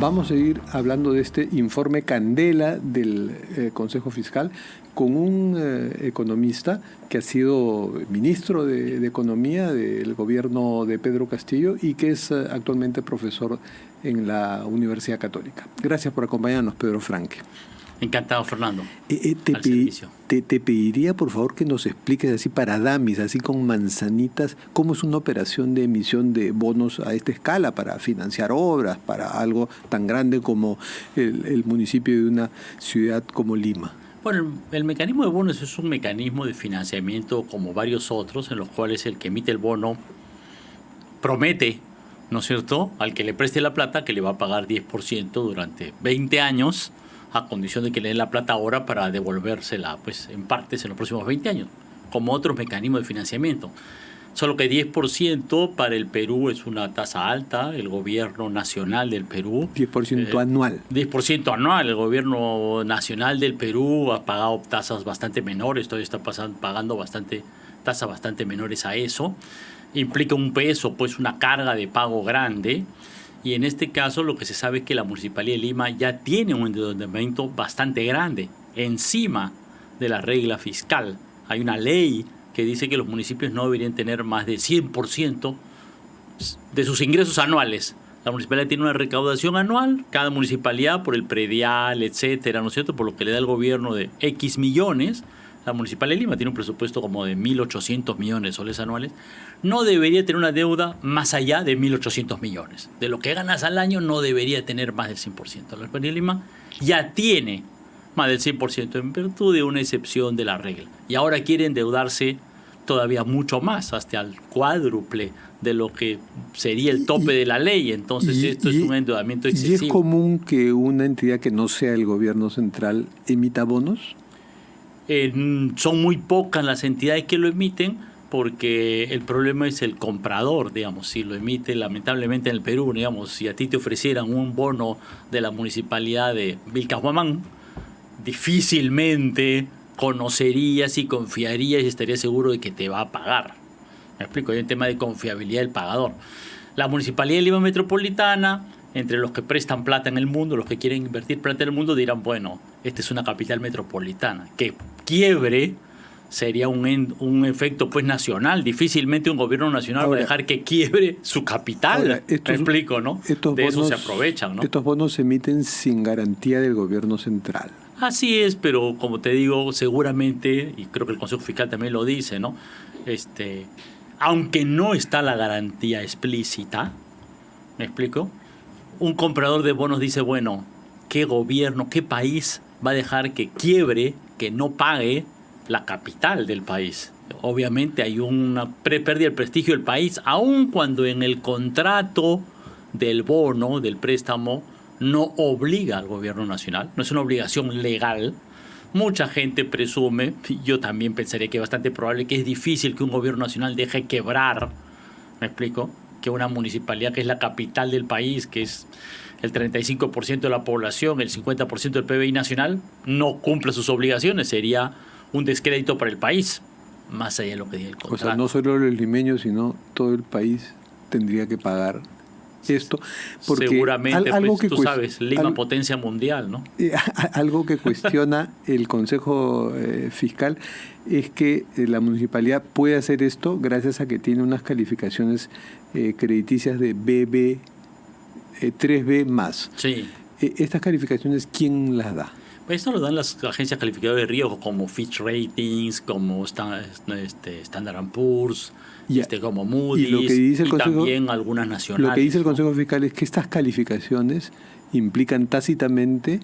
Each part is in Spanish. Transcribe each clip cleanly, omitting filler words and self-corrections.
Vamos a seguir hablando de este informe Candela del Consejo Fiscal con un economista que ha sido ministro de Economía del gobierno de Pedro Castillo y que es actualmente profesor en la Universidad Católica. Gracias por acompañarnos, Pedro Franque. Encantado, Fernando. Te pediría, por favor, que nos expliques así para dummies, así con manzanitas, cómo es una operación de emisión de bonos a esta escala para financiar obras, para algo tan grande como el municipio de una ciudad como Lima. Bueno, el mecanismo de bonos es un mecanismo de financiamiento como varios otros, en los cuales el que emite el bono promete, ¿no es cierto?, al que le preste la plata que le va a pagar 10% durante 20 años, a condición de que le den la plata ahora para devolvérsela pues en partes en los próximos 20 años, como otros mecanismos de financiamiento. Solo que 10% para el Perú es una tasa alta, el gobierno nacional del Perú... 10% anual. 10% anual, el gobierno nacional del Perú ha pagado tasas bastante menores, todavía está pagando tasas bastante menores a eso. Implica un peso, pues una carga de pago grande. Y en este caso lo que se sabe es que la Municipalidad de Lima ya tiene un endeudamiento bastante grande encima de la regla fiscal. Hay una ley que dice que los municipios no deberían tener más del 100% de sus ingresos anuales. La municipalidad tiene una recaudación anual, cada municipalidad por el predial, etcétera, ¿no es cierto?, por lo que le da el gobierno de X millones. La Municipalidad de Lima tiene un presupuesto como de 1.800 millones de soles anuales. No debería tener una deuda más allá de 1.800 millones. De lo que ganas al año no debería tener más del 100%. La Municipalidad de Lima ya tiene más del 100% en virtud de una excepción de la regla. Y ahora quiere endeudarse todavía mucho más, hasta el cuádruple de lo que sería el tope de la ley. Entonces esto es un endeudamiento excesivo. ¿Y es común que una entidad que no sea el gobierno central emita bonos? Son muy pocas las entidades que lo emiten, porque el problema es el comprador, digamos. Si lo emite, lamentablemente en el Perú, digamos, si a ti te ofrecieran un bono de la municipalidad de Vilcabamba, difícilmente conocerías y confiarías y estarías seguro de que te va a pagar. Me explico, hay un tema de confiabilidad del pagador. La Municipalidad de Lima Metropolitana, entre los que prestan plata en el mundo, los que quieren invertir plata en el mundo, dirán, bueno, esta es una capital metropolitana. Que quiebre sería un efecto pues nacional. Difícilmente un gobierno nacional va a dejar que quiebre su capital. Ahora, me explico, ¿no? De eso se aprovechan, ¿no? Estos bonos se emiten sin garantía del gobierno central. Así es, pero como te digo, seguramente, y creo que el Consejo Fiscal también lo dice, ¿no? Aunque no está la garantía explícita, ¿me explico?, un comprador de bonos dice, bueno, ¿qué gobierno, qué país va a dejar que quiebre, que no pague la capital del país? Obviamente hay una pérdida del prestigio del país, aun cuando en el contrato del bono, del préstamo, no obliga al gobierno nacional, no es una obligación legal. Mucha gente presume, yo también pensaría que es bastante probable, que es difícil que un gobierno nacional deje quebrar, ¿me explico?, que una municipalidad que es la capital del país, que es el 35% de la población, el 50% del PBI nacional, no cumple sus obligaciones. Sería un descrédito para el país, más allá de lo que diga el contrato. O sea, no solo los limeños, sino todo el país tendría que pagar esto. Porque seguramente, pues, tú sabes, Lima potencia mundial, ¿no? Algo que cuestiona el Consejo Fiscal es que la municipalidad puede hacer esto gracias a que tiene unas calificaciones crediticias de BB, 3B más. Sí. ¿Estas calificaciones quién las da? Esto lo dan las agencias calificadoras de riesgo como Fitch Ratings, como Standard & Poor's, como Moody's, y también algunas nacionales. Lo que dice el Consejo Fiscal es que estas calificaciones implican tácitamente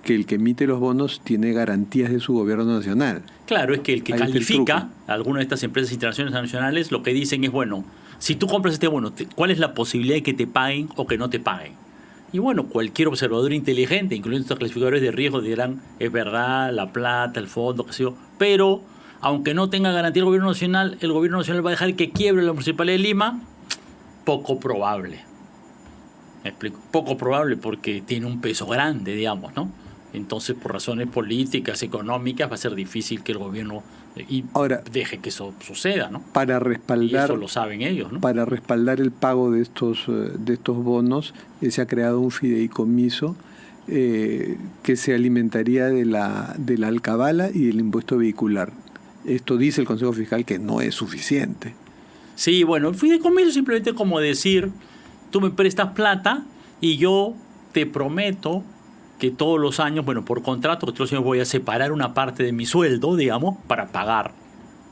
que el que emite los bonos tiene garantías de su gobierno nacional. Claro, es que el que califica algunas de estas empresas internacionales nacionales, lo que dicen es, bueno, si tú compras este bono, ¿cuál es la posibilidad de que te paguen o que no te paguen? Y bueno, cualquier observador inteligente, incluyendo estos clasificadores de riesgo, dirán, es verdad, la plata, el fondo, qué sé yo, pero aunque no tenga garantía el gobierno nacional va a dejar que quiebre la Municipalidad de Lima. Poco probable. ¿Me explico? Poco probable porque tiene un peso grande, digamos, ¿no? Entonces, por razones políticas, económicas, va a ser difícil que el gobierno ahora deje que eso suceda, ¿no? Para respaldar, y eso lo saben ellos, ¿no? Para respaldar el pago de estos bonos, se ha creado un fideicomiso que se alimentaría de la alcabala y del impuesto vehicular. Esto dice el Consejo Fiscal que no es suficiente. Sí, bueno, el fideicomiso es simplemente como decir, tú me prestas plata y yo te prometo que todos los años, bueno, por contrato, que todos los años voy a separar una parte de mi sueldo, digamos, para pagar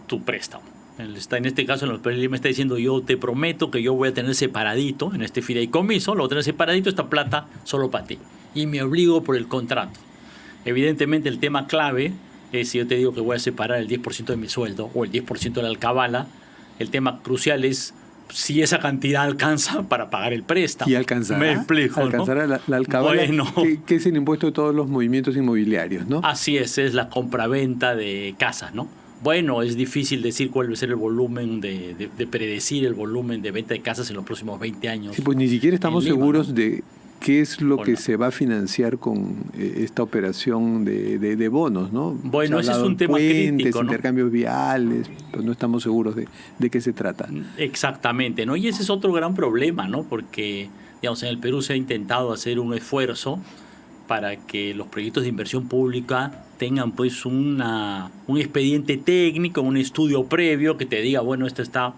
tu préstamo. En este caso, él me está diciendo, yo te prometo que yo voy a tener separadito, en este fideicomiso, lo voy a tener separadito esta plata solo para ti. Y me obligo por el contrato. Evidentemente, el tema clave es si yo te digo que voy a separar el 10% de mi sueldo o el 10% de la alcabala, el tema crucial es si esa cantidad alcanza para pagar el préstamo. ¿Y alcanzará? Me explico, ¿Alcanzará ¿no? la alcabala? Bueno, que es el impuesto de todos los movimientos inmobiliarios, ¿no? Así es la compraventa de casas, ¿no? Bueno, es difícil decir cuál va a ser el volumen de predecir el volumen de venta de casas en los próximos 20 años. Sí, pues ni siquiera estamos seguros, ¿no?, de qué es lo que se va a financiar con esta operación de bonos, ¿no? Bueno, ese es un tema crítico, ¿no? Intercambios viales, pues no estamos seguros de qué se trata. Exactamente, ¿no? Y ese es otro gran problema, ¿no? Porque, digamos, en el Perú se ha intentado hacer un esfuerzo para que los proyectos de inversión pública tengan pues un expediente técnico, un estudio previo que te diga, bueno, esto está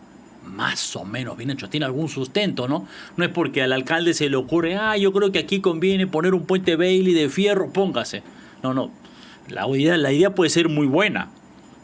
más o menos bien hecho, tiene algún sustento, ¿no? No es porque al alcalde se le ocurre, yo creo que aquí conviene poner un puente Bailey de fierro, póngase. No. La idea puede ser muy buena,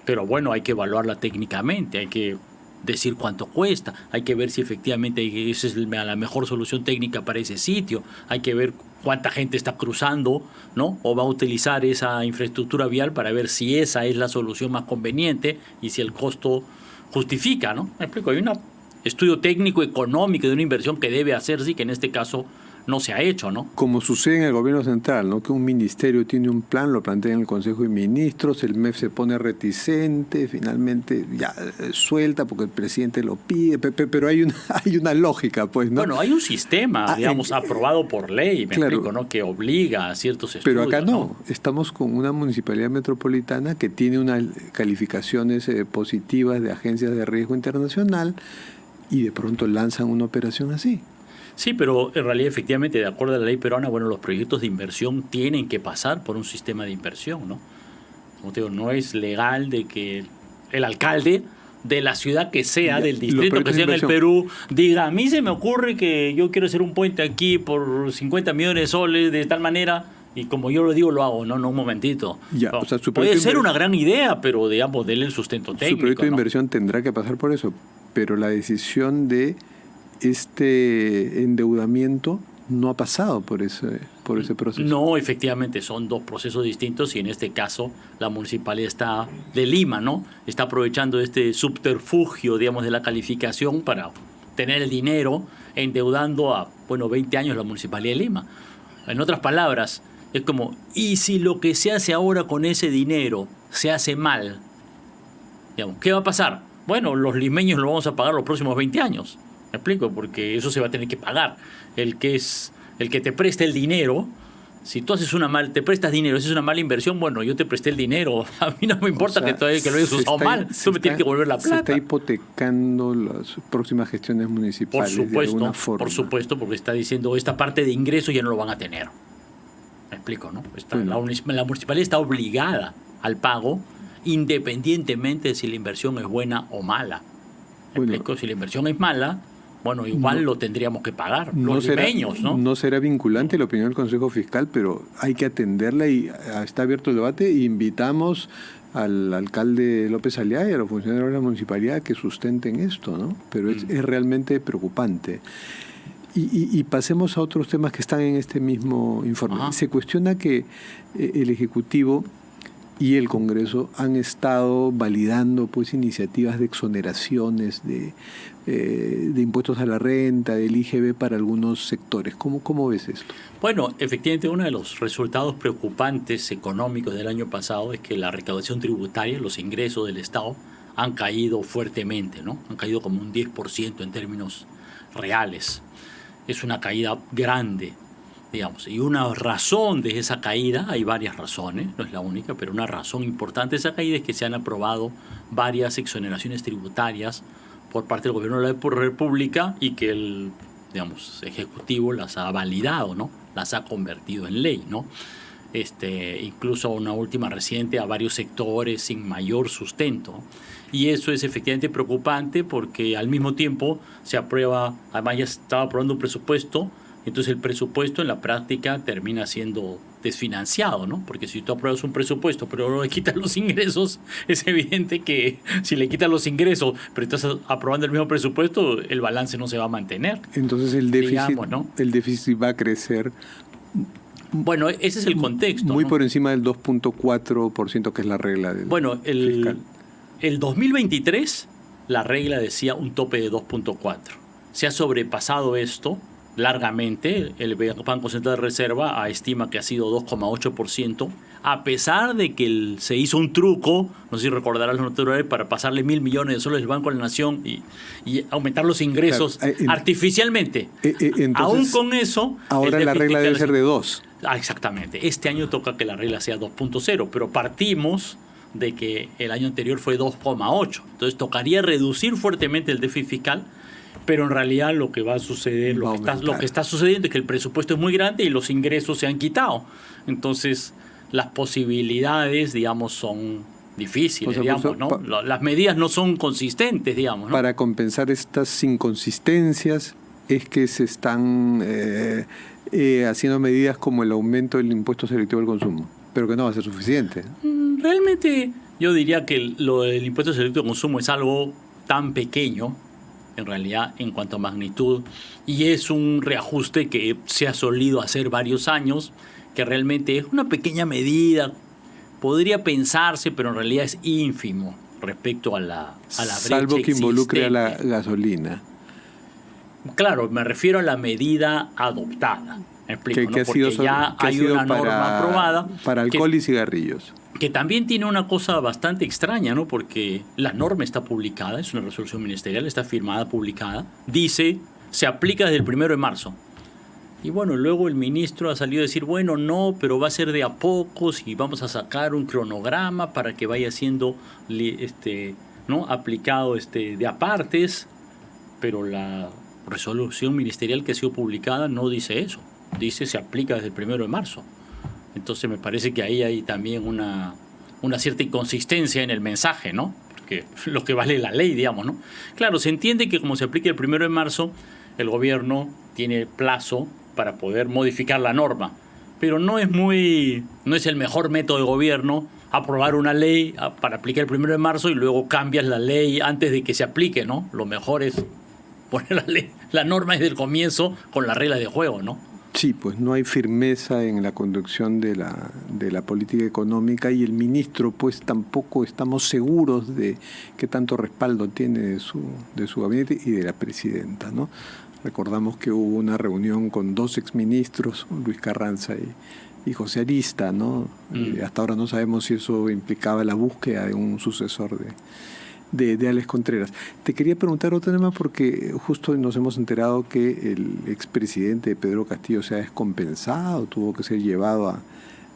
pero bueno, hay que evaluarla técnicamente, hay que decir cuánto cuesta, hay que ver si efectivamente esa es la mejor solución técnica para ese sitio, hay que ver cuánta gente está cruzando, ¿no? O va a utilizar esa infraestructura vial para ver si esa es la solución más conveniente y si el costo justifica, ¿no? Me explico, hay un estudio técnico económico de una inversión que debe hacerse y que en este caso no se ha hecho, ¿no? Como sucede en el gobierno central, ¿no? Que un ministerio tiene un plan, lo plantea en el Consejo de Ministros, el MEF se pone reticente, finalmente ya suelta porque el presidente lo pide, pero hay una lógica, pues, ¿no? Bueno, hay un sistema, digamos, aprobado por ley, me explico, ¿no? Que obliga a ciertos estudios. Pero acá no, estamos con una municipalidad metropolitana que tiene unas calificaciones positivas de agencias de riesgo internacional y de pronto lanzan una operación así. Sí, pero en realidad, efectivamente, de acuerdo a la ley peruana, bueno, los proyectos de inversión tienen que pasar por un sistema de inversión, ¿no? Como te digo, no es legal de que el alcalde de la ciudad que sea, del distrito que sea en el Perú, diga, a mí se me ocurre que yo quiero hacer un puente aquí por 50 millones de soles de tal manera, y como yo lo digo, lo hago. No, un momentito. Ya, o sea, puede ser una gran idea, pero digamos, denle el sustento técnico. Su proyecto de ¿no? inversión tendrá que pasar por eso, pero la decisión de este endeudamiento no ha pasado por ese proceso. No, efectivamente, son dos procesos distintos y en este caso la Municipalidad de Lima, ¿no? Está aprovechando este subterfugio, digamos, de la calificación para tener el dinero, endeudando a, 20 años la Municipalidad de Lima. En otras palabras, es como, ¿y si lo que se hace ahora con ese dinero se hace mal? Digamos, ¿qué va a pasar? Bueno, los limeños lo vamos a pagar los próximos 20 años. ¿Me explico? Porque eso se va a tener que pagar. El que te presta el dinero, si tú te prestas dinero, haces una mala inversión, bueno, yo te presté el dinero. A mí no me importa que lo hayas usado mal. Tú me tienes que devolver la plata. Se está hipotecando las próximas gestiones municipales. Por supuesto, porque está diciendo esta parte de ingresos ya no lo van a tener. ¿Me explico? ¿No? La municipalidad está obligada al pago, independientemente de si la inversión es buena o mala. ¿Me explico? Si la inversión es mala, igual lo tendríamos que pagar, los limeños, ¿no? No será vinculante la opinión del Consejo Fiscal, pero hay que atenderla y está abierto el debate e invitamos al alcalde López Aliaga y a los funcionarios de la municipalidad que sustenten esto, ¿no? Pero es realmente preocupante. Y pasemos a otros temas que están en este mismo informe. Ajá. Se cuestiona que el Ejecutivo y el Congreso han estado validando pues iniciativas de exoneraciones de impuestos a la renta, del IGB para algunos sectores. ¿Cómo ves esto? Bueno, efectivamente uno de los resultados preocupantes económicos del año pasado es que la recaudación tributaria, los ingresos del Estado, han caído fuertemente, ¿no? Han caído como un 10% en términos reales. Es una caída grande. digamos. Y una razón de esa caída, hay varias razones, no es la única, pero una razón importante de esa caída es que se han aprobado varias exoneraciones tributarias por parte del gobierno de la República y que el, digamos, Ejecutivo las ha validado, ¿no? Las ha convertido en ley, ¿no? Incluso una última reciente a varios sectores sin mayor sustento. Y eso es efectivamente preocupante porque al mismo tiempo se aprueba, además ya estaba aprobando un presupuesto, entonces el presupuesto en la práctica termina siendo desfinanciado, ¿no? Porque si tú apruebas un presupuesto pero no le quitas los ingresos, es evidente que si le quitas los ingresos pero estás aprobando el mismo presupuesto, el balance no se va a mantener. Entonces el déficit, digamos, ¿no? El déficit va a crecer. Bueno, ese es el contexto. Muy, ¿no?, por encima del 2.4%, que es la regla del fiscal. El 2023, la regla decía un tope de 2.4. Se ha sobrepasado esto largamente. El Banco Central de Reserva estima que ha sido 2.8%, a pesar de que se hizo un truco, no sé si recordarán los notarios, para pasarle 1.000 millones de soles del Banco de la Nación y aumentar los ingresos, claro, artificialmente. Entonces, aún con eso... Ahora la regla debe ser de 2. Exactamente. Este año toca que la regla sea 2.0, pero partimos de que el año anterior fue 2.8. Entonces tocaría reducir fuertemente el déficit fiscal, pero en realidad lo que va a suceder, lo que está sucediendo es que el presupuesto es muy grande y los ingresos se han quitado. Entonces las posibilidades, digamos, son difíciles, digamos, ¿no? Las medidas no son consistentes, digamos, ¿no? Para compensar estas inconsistencias es que se están haciendo medidas como el aumento del impuesto selectivo al consumo, pero que no va a ser suficiente. Realmente yo diría que lo del impuesto selectivo al consumo es algo tan pequeño, en realidad, en cuanto a magnitud, y es un reajuste que se ha solido hacer varios años, que realmente es una pequeña medida, podría pensarse, pero en realidad es ínfimo respecto a la brecha salvo que involucre existente. a la gasolina. Claro, me refiero a la medida adoptada. Me explico, ¿no? Que Porque ya hay una norma aprobada para alcohol y cigarrillos. Que también tiene una cosa bastante extraña, ¿no? Porque la norma está publicada, es una resolución ministerial, está firmada, publicada, dice, se aplica desde el 1 de marzo. Y bueno, luego el ministro ha salido a decir, bueno, no, pero va a ser de a pocos y vamos a sacar un cronograma para que vaya siendo ¿no?, aplicado de a partes, pero la resolución ministerial que ha sido publicada no dice eso, dice se aplica desde el 1 de marzo. Entonces me parece que ahí hay también una cierta inconsistencia en el mensaje, ¿no? Porque lo que vale la ley, digamos, ¿no? Claro, se entiende que como se aplica el 1 de marzo, el gobierno tiene plazo para poder modificar la norma, pero no es el mejor método de gobierno aprobar una ley para aplicar el 1 de marzo y luego cambias la ley antes de que se aplique, ¿no? Lo mejor es poner la norma desde el comienzo con las reglas de juego, ¿no? Sí, pues no hay firmeza en la conducción de la política económica y el ministro pues tampoco estamos seguros de qué tanto respaldo tiene de su gabinete y de la presidenta, ¿no? Recordamos que hubo una reunión con 2 exministros, Luis Carranza y José Arista, ¿no? Hasta ahora no sabemos si eso implicaba la búsqueda de un sucesor de Alex Contreras. Te quería preguntar otro tema porque justo nos hemos enterado que el expresidente Pedro Castillo se ha descompensado, tuvo que ser llevado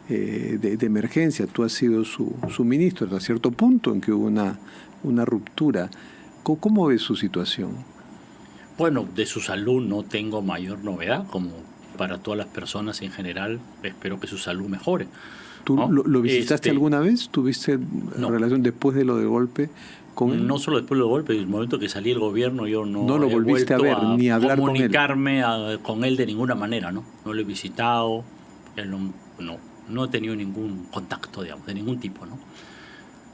de emergencia. Tú has sido su ministro hasta cierto punto en que hubo una ruptura. ¿Cómo ves su situación? Bueno, de su salud no tengo mayor novedad, como para todas las personas en general, espero que su salud mejore. ¿Tú ¿no? lo visitaste alguna vez? ¿Tuviste relación después de lo del golpe? No solo después del golpe, en el momento que salí del gobierno yo no lo volviste a ver ni a hablar comunicarme con él de ninguna manera, ¿no? No lo he visitado, él no he tenido ningún contacto, digamos, de ningún tipo, ¿no?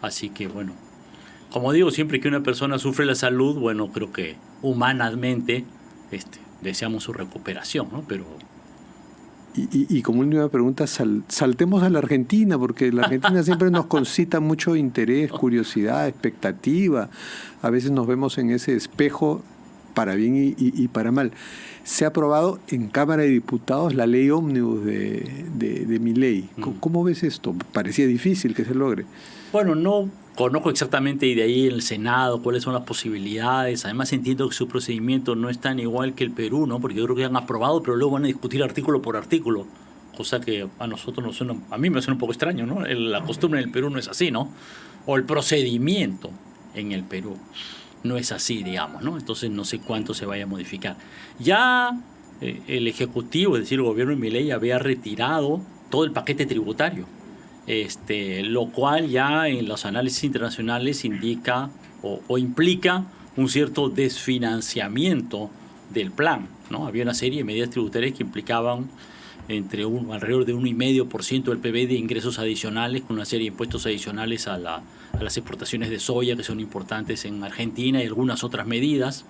Así que bueno, como digo, siempre que una persona sufre la salud, bueno, creo que humanamente deseamos su recuperación, ¿no? Pero Y como última pregunta, saltemos a la Argentina, porque la Argentina siempre nos concita mucho interés, curiosidad, expectativa. A veces nos vemos en ese espejo para bien y para mal. Se ha aprobado en Cámara de Diputados la ley ómnibus de Milei. ¿Cómo ves esto? Parecía difícil que se logre. Bueno, no conozco exactamente y de ahí en el Senado cuáles son las posibilidades. Además entiendo que su procedimiento no es tan igual que el Perú, ¿no? Porque yo creo que han aprobado, pero luego van a discutir artículo por artículo. Cosa que a nosotros nos suena, a mí me suena un poco extraño, ¿no? La costumbre en el Perú no es así, ¿no? O el procedimiento en el Perú no es así, digamos, ¿no? Entonces no sé cuánto se vaya a modificar. Ya el Ejecutivo, es decir, el gobierno de Milei había retirado todo el paquete tributario, lo cual ya en los análisis internacionales indica o implica un cierto desfinanciamiento del plan, ¿no? Había una serie de medidas tributarias que implicaban alrededor de 1,5% del PBI de ingresos adicionales, con una serie de impuestos adicionales a las exportaciones de soya, que son importantes en Argentina, y algunas otras medidas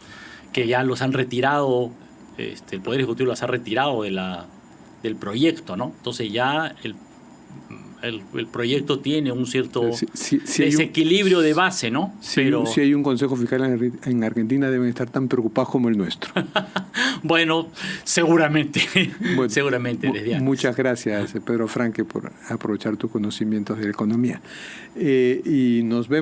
que ya los han retirado, el Poder Ejecutivo las ha retirado del proyecto, ¿no? Entonces ya el proyecto tiene un cierto desequilibrio de base, ¿no? Pero si hay un Consejo Fiscal en Argentina, deben estar tan preocupados como el nuestro. Bueno, seguramente. Bueno, seguramente. Desde antes. Muchas gracias, Pedro Franque, por aprovechar tus conocimientos de economía. Y nos vemos.